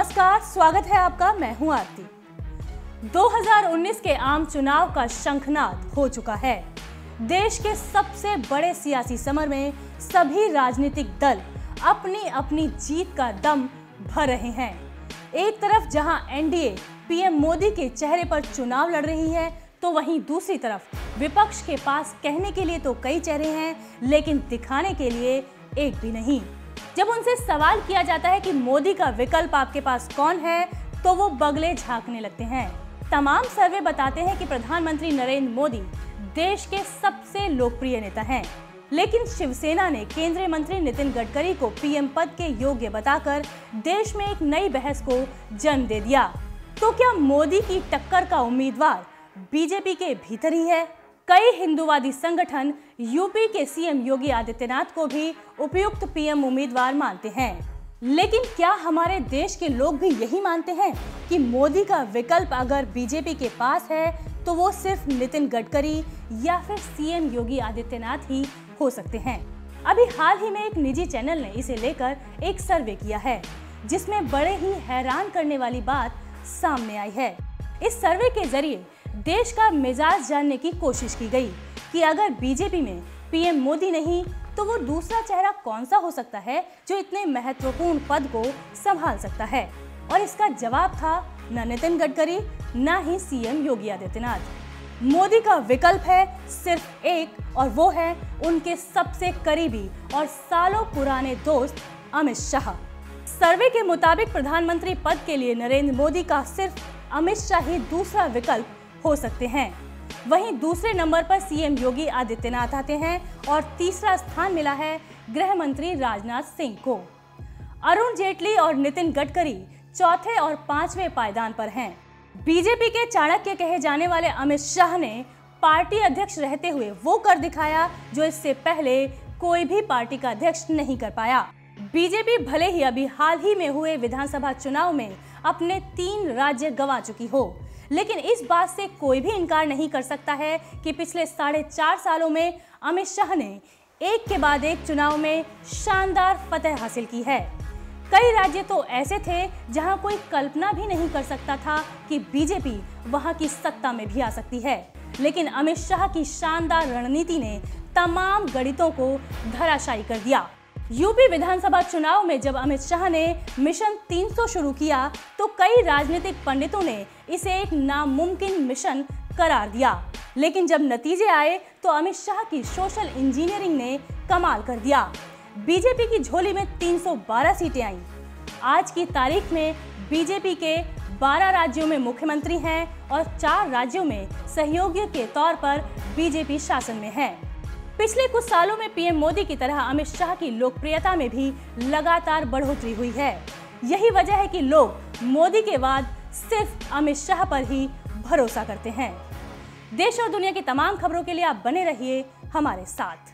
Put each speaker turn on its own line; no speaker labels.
नमस्कार, स्वागत है आपका। मैं हूं आरती। 2019 के आम चुनाव का शंखनाद हो चुका है। देश के सबसे बड़े सियासी समर में सभी राजनीतिक दल अपनी अपनी जीत का दम भर रहे हैं। एक तरफ जहां एनडीए पीएम मोदी के चेहरे पर चुनाव लड़ रही है, तो वहीं दूसरी तरफ विपक्ष के पास कहने के लिए तो कई चेहरे हैं, लेकिन दिखाने के लिए एक भी नहीं। जब उनसे सवाल किया जाता है कि मोदी का विकल्प आपके पास कौन है, तो वो बगले झांकने लगते हैं। तमाम सर्वे बताते हैं कि प्रधानमंत्री नरेंद्र मोदी देश के सबसे लोकप्रिय नेता हैं, लेकिन शिवसेना ने केंद्रीय मंत्री नितिन गडकरी को पीएम पद के योग्य बताकर देश में एक नई बहस को जन्म दे दिया। तो क्या मोदी की टक्कर का उम्मीदवार बीजेपी के भीतर ही है? कई हिंदूवादी संगठन यूपी के सीएम योगी आदित्यनाथ को भी उपयुक्त पीएम उम्मीदवार मानते हैं। लेकिन क्या हमारे देश के लोग भी यही मानते हैं कि मोदी का विकल्प अगर बीजेपी के पास है, तो वो सिर्फ नितिन गडकरी या फिर सीएम योगी आदित्यनाथ ही हो सकते हैं? अभी हाल ही में एक निजी चैनल ने इसे लेकर एक सर्वे किया है, जिसमें बड़े ही हैरान करने वाली बात सामने आई है। इस सर्वे के जरिए देश का मिजाज जानने की कोशिश की गई कि अगर बीजेपी में पीएम मोदी नहीं, तो वो दूसरा चेहरा कौन सा हो सकता है जो इतने महत्वपूर्ण पद को संभाल सकता है। और इसका जवाब था न नितिन गडकरी, न ही सीएम योगी आदित्यनाथ। मोदी का विकल्प है सिर्फ एक, और वो है उनके सबसे करीबी और सालों पुराने दोस्त अमित शाह। सर्वे के मुताबिक प्रधानमंत्री पद के लिए नरेंद्र मोदी का सिर्फ अमित शाह ही दूसरा विकल्प हो सकते हैं। वहीं दूसरे नंबर पर सीएम योगी आदित्यनाथ आते हैं और तीसरा स्थान मिला है गृह मंत्री राजनाथ सिंह को। अरुण जेटली और नितिन गडकरी चौथे और पांचवें पायदान पर हैं। बीजेपी के चाणक्य कहे जाने वाले अमित शाह ने पार्टी अध्यक्ष रहते हुए वो कर दिखाया जो इससे पहले कोई भी पार्टी का अध्यक्ष नहीं कर पाया। बीजेपी भले ही अभी हाल ही में हुए विधानसभा चुनाव में अपने 3 राज्य गंवा चुकी हो, लेकिन इस बात से कोई भी इनकार नहीं कर सकता है कि पिछले 4.5 सालों में अमित शाह ने एक के बाद एक चुनाव में शानदार फतह हासिल की है। कई राज्य तो ऐसे थे जहां कोई कल्पना भी नहीं कर सकता था कि बीजेपी वहां की सत्ता में भी आ सकती है, लेकिन अमित शाह की शानदार रणनीति ने तमाम गणितों को धराशायी कर दिया। यूपी विधानसभा चुनाव में जब अमित शाह ने मिशन 300 शुरू किया, तो कई राजनीतिक पंडितों ने इसे एक नामुमकिन मिशन करार दिया, लेकिन जब नतीजे आए तो अमित शाह की सोशल इंजीनियरिंग ने कमाल कर दिया। बीजेपी की झोली में 312 सीटें आईं। आज की तारीख में बीजेपी के 12 राज्यों में मुख्यमंत्री हैं और 4 राज्यों में सहयोगी के तौर पर बीजेपी शासन में है। पिछले कुछ सालों में पीएम मोदी की तरह अमित शाह की लोकप्रियता में भी लगातार बढ़ोतरी हुई है। यही वजह है कि लोग मोदी के बाद सिर्फ अमित शाह पर ही भरोसा करते हैं। देश और दुनिया की तमाम खबरों के लिए आप बने रहिए हमारे साथ।